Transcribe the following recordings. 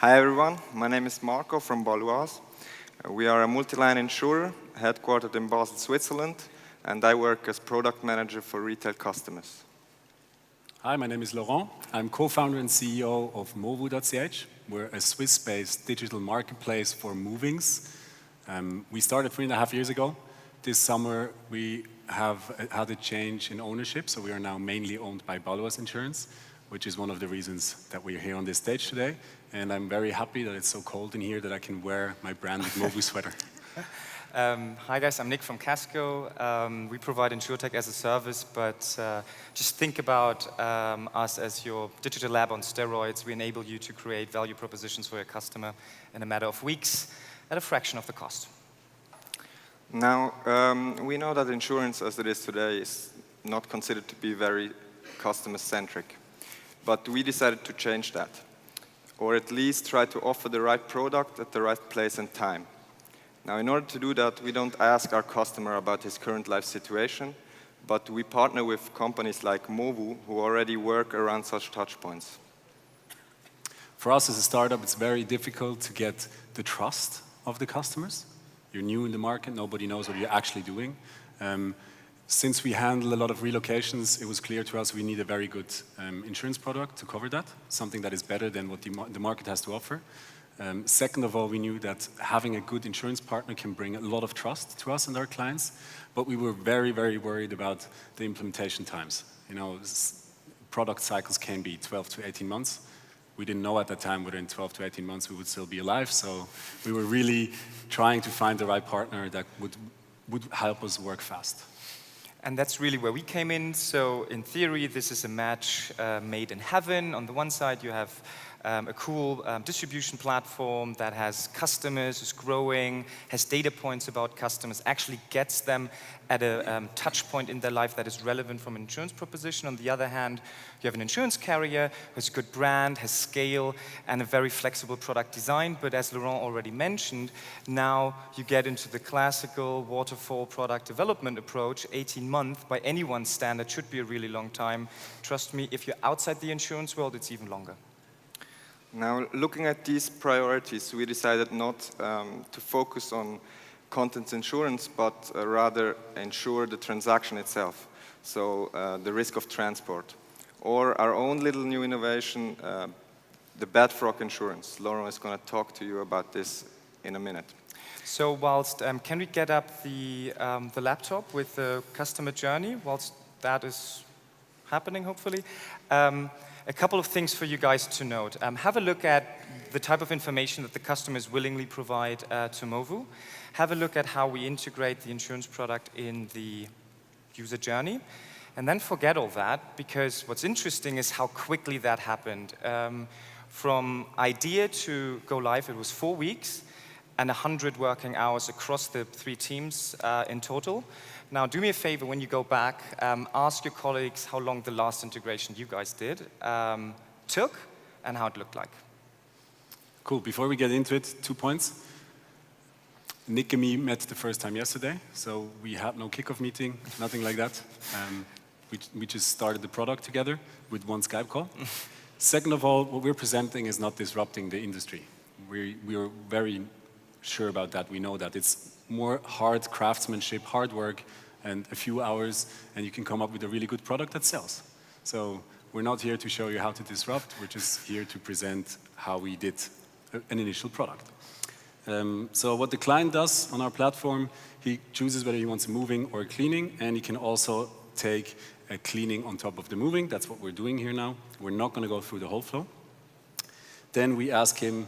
Hi everyone, my name is Marco from Baloise. We are a multi-line insurer headquartered in Basel, Switzerland, and I work as product manager for retail customers. Hi, my name is Laurent. I'm co-founder and CEO of Movu.ch. We're a Swiss-based digital marketplace for movings. We started 3.5 years ago. This summer we have had a change in ownership, so we are now mainly owned by Baloise Insurance, which is one of the reasons that we're here on this stage today. And I'm very happy that it's so cold in here that I can wear my branded Movu sweater. Hi guys, I'm Nick from Kasko. We provide InsurTech as a service, but just think about us as your digital lab on steroids. We enable you to create value propositions for your customer in a matter of weeks at a fraction of the cost. Now, we know that insurance as it is today is not considered to be very customer-centric, but we decided to change that, or at least try to offer the right product at the right place and time. Now, in order to do that, we don't ask our customer about his current life situation, but we partner with companies like Movu, who already work around such touchpoints. For us as a startup, it's very difficult to get the trust of the customers. You're new in the market, nobody knows what you're actually doing. Since we handle a lot of relocations, it was clear to us we need a very good insurance product to cover that, something that is better than what the market has to offer. Second of all, we knew that having a good insurance partner can bring a lot of trust to us and our clients, but we were very, very worried about the implementation times. You know, product cycles can be 12 to 18 months. We didn't know at that time whether in 12 to 18 months we would still be alive, so we were really trying to find the right partner that would help us work fast. And that's really where we came in. So in theory, this is a match made in heaven. On the one side, you have a cool distribution platform that has customers, is growing, has data points about customers, actually gets them at a touch point in their life that is relevant from an insurance proposition. On the other hand, you have an insurance carrier who has a good brand, has scale, and a very flexible product design. But as Laurent already mentioned, now you get into the classical waterfall product development approach. 18 months, by anyone's standard, should be a really long time. Trust me, if you're outside the insurance world, it's even longer. Now, looking at these priorities, we decided not to focus on content insurance, but rather ensure the transaction itself, so the risk of transport. Or our own little new innovation, the bedrock insurance. Laurent is going to talk to you about this in a minute. So whilst, can we get up the laptop with the customer journey whilst that is happening, hopefully? A couple of things for you guys to note. Have a look at the type of information that the customers willingly provide to Movu. Have a look at how we integrate the insurance product in the user journey. And then forget all that, because what's interesting is how quickly that happened. From idea to go live, it was 4 weeks and 100 working hours across the 3 teams in total. Now, do me a favor, when you go back, ask your colleagues how long the last integration you guys did took and how it looked like. Cool. Before we get into it, 2 points. Nick and me met the first time yesterday, so we had no kickoff meeting, nothing like that. We just started the product together with 1 Skype call. Second of all, what we're presenting is not disrupting the industry. We are very sure about that. We know that it's more hard craftsmanship, hard work, and a few hours, and you can come up with a really good product that sells. So we're not here to show you how to disrupt. We're just here to present how we did an initial product. So what the client does on our platform, he chooses whether he wants a moving or a cleaning, and he can also take a cleaning on top of the moving. That's what we're doing here now. We're not going to go through the whole flow. Then we ask him,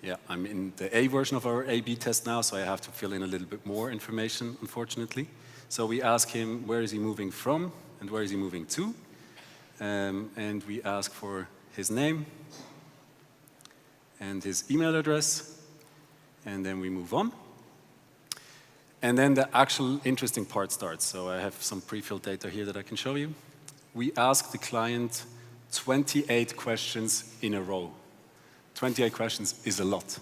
yeah, I'm in the A version of our A/B test now, so I have to fill in a little bit more information, unfortunately. So we ask him, where is he moving from and where is he moving to? And we ask for his name and his email address, and then we move on. And then the actual interesting part starts. So I have some pre-filled data here that I can show you. We ask the client 28 questions in a row. 28 questions is a lot.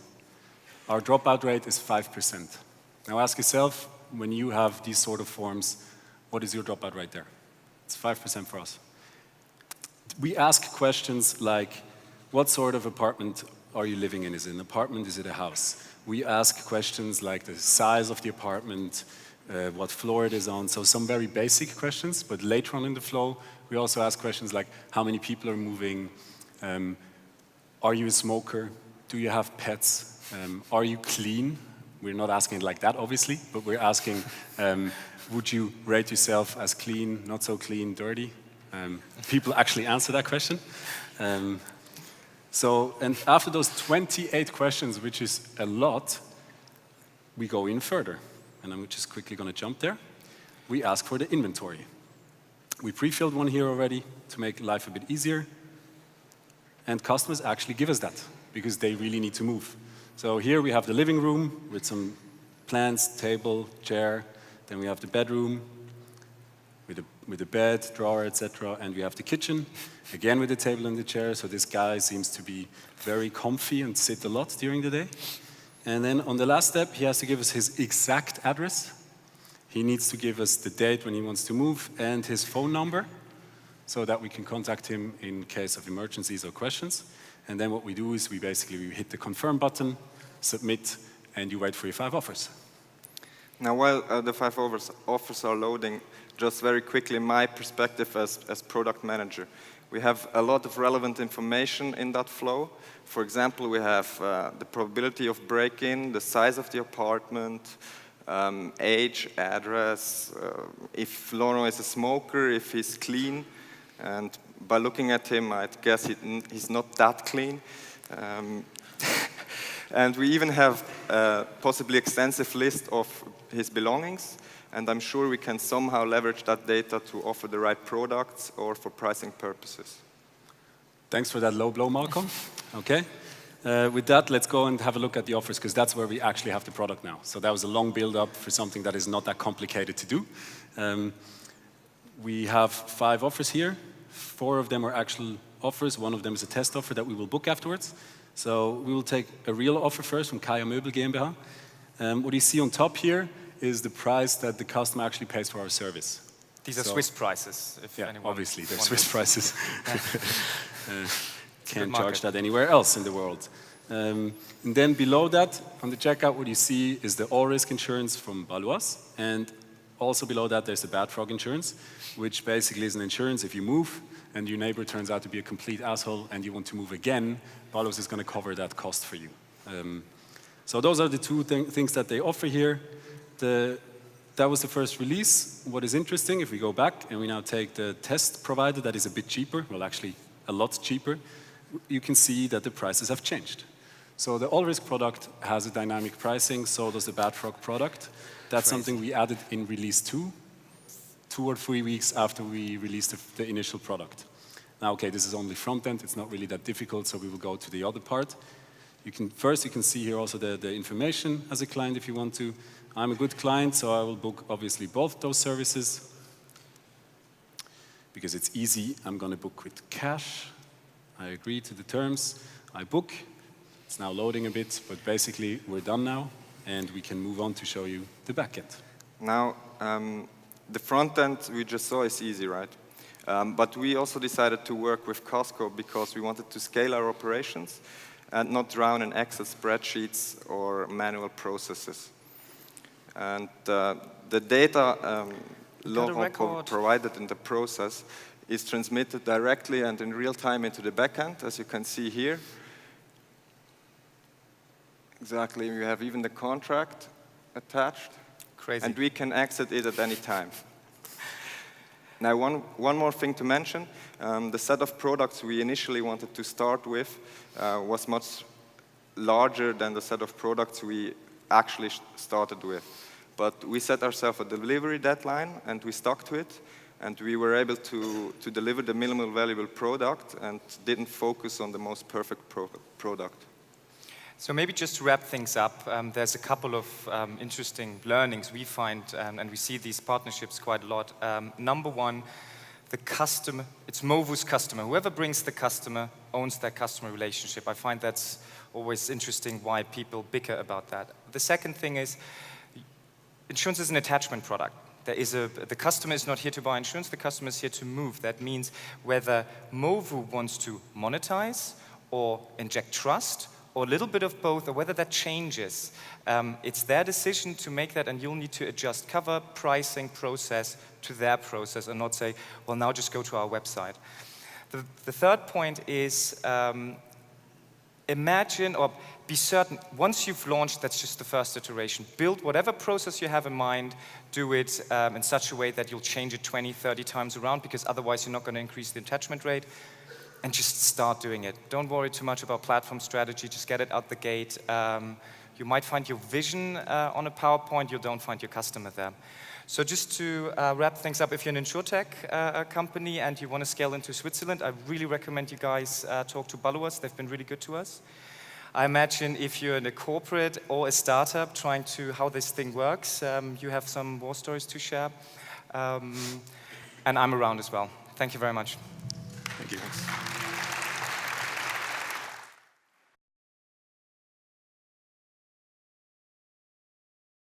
Our dropout rate is 5%. Now ask yourself, when you have these sort of forms, what is your dropout rate there? It's 5% for us. We ask questions like, what sort of apartment are you living in? Is it an apartment? Is it a house? We ask questions like the size of the apartment, what floor it is on, so some very basic questions, but later on in the flow, we also ask questions like how many people are moving, are you a smoker, do you have pets, are you clean? We're not asking it like that, obviously, but we're asking, would you rate yourself as clean, not so clean, dirty? People actually answer that question. And after those 28 questions, which is a lot, we go in further. And I'm just quickly going to jump there. We ask for the inventory. We pre-filled one here already to make life a bit easier. And customers actually give us that because they really need to move. So here we have the living room with some plants, table, chair. Then we have the bedroom with a bed, drawer, etc. And we have the kitchen, again with the table and the chair. So this guy seems to be very comfy and sit a lot during the day. And then on the last step, he has to give us his exact address. He needs to give us the date when he wants to move and his phone number so that we can contact him in case of emergencies or questions. And then what we do is we hit the confirm button, submit, and you wait for your 5 offers. Now, while the 5 offers are loading, just very quickly, my perspective as product manager. We have a lot of relevant information in that flow. For example, we have the probability of break-in, the size of the apartment, age, address, if Laurent is a smoker, if he's clean. And by looking at him, I'd guess he's not that clean. And we even have a possibly extensive list of his belongings. And I'm sure we can somehow leverage that data to offer the right products or for pricing purposes. Thanks for that low blow, Malcolm. Okay. With that, let's go and have a look at the offers, because that's where we actually have the product now. So that was a long build-up for something that is not that complicated to do. We have 5 offers here. 4 of them are actual offers. 1 of them is a test offer that we will book afterwards. So we will take a real offer first from Kaya Möbel GmbH. What you see on top here is the price that the customer actually pays for our service. These are Swiss prices, if anyone obviously, they're wonders. Swiss prices. Can't charge that anywhere else in the world. And then below that, on the checkout, what you see is the all-risk insurance from Baloise. And also below that, there's the bad frog insurance, which basically is an insurance if you move and your neighbor turns out to be a complete asshole and you want to move again, Baloise is going to cover that cost for you. So those are the 2 things that they offer here. That was the first release. What is interesting, if we go back and we now take the test provider that is a bit cheaper, well actually a lot cheaper, you can see that the prices have changed. So the all-risk product has a dynamic pricing, so does the bad frog product. That's something we added in release 2 or 3 weeks after we released the initial product. Now, okay, this is only front end, it's not really that difficult, so we will go to the other part. First, you can see here also the information as a client if you want to. I'm a good client, so I will book obviously both those services. Because it's easy, I'm going to book with cash. I agree to the terms. I book. It's now loading a bit, but basically we're done now, and we can move on to show you the back end. Now, the front end we just saw is easy, right? But we also decided to work with Kasko because we wanted to scale our operations and not drown in Excel spreadsheets or manual processes. And the data Laurent provided in the process is transmitted directly and in real time into the backend, as you can see here. Exactly, we have even the contract attached. Crazy. And we can exit it at any time. Now, one more thing to mention. The set of products we initially wanted to start with was much larger than the set of products we actually started with. But we set ourselves a delivery deadline, and we stuck to it. And we were able to deliver the minimal valuable product and didn't focus on the most perfect product. So maybe just to wrap things up, there's a couple of interesting learnings we find, and we see these partnerships quite a lot. Number 1, the customer, it's Movu's customer. Whoever brings the customer owns their customer relationship. I find that's always interesting why people bicker about that. The second thing is, insurance is an attachment product. The customer is not here to buy insurance, the customer is here to move. That means whether Movu wants to monetize or inject trust or a little bit of both, or whether that changes. It's their decision to make that, and you'll need to adjust cover, pricing, process to their process, and not say, well, now just go to our website. The third point is imagine or be certain, once you've launched, that's just the first iteration. Build whatever process you have in mind, do it in such a way that you'll change it 20, 30 times around, because otherwise you're not going to increase the attachment rate, and just start doing it. Don't worry too much about platform strategy, just get it out the gate. You might find your vision on a PowerPoint, you don't find your customer there. So just to wrap things up, if you're an insurtech company and you want to scale into Switzerland, I really recommend you guys talk to Baloise. They've been really good to us. I imagine if you're in a corporate or a startup trying to how this thing works, you have some war stories to share. And I'm around as well. Thank you very much. Thank you.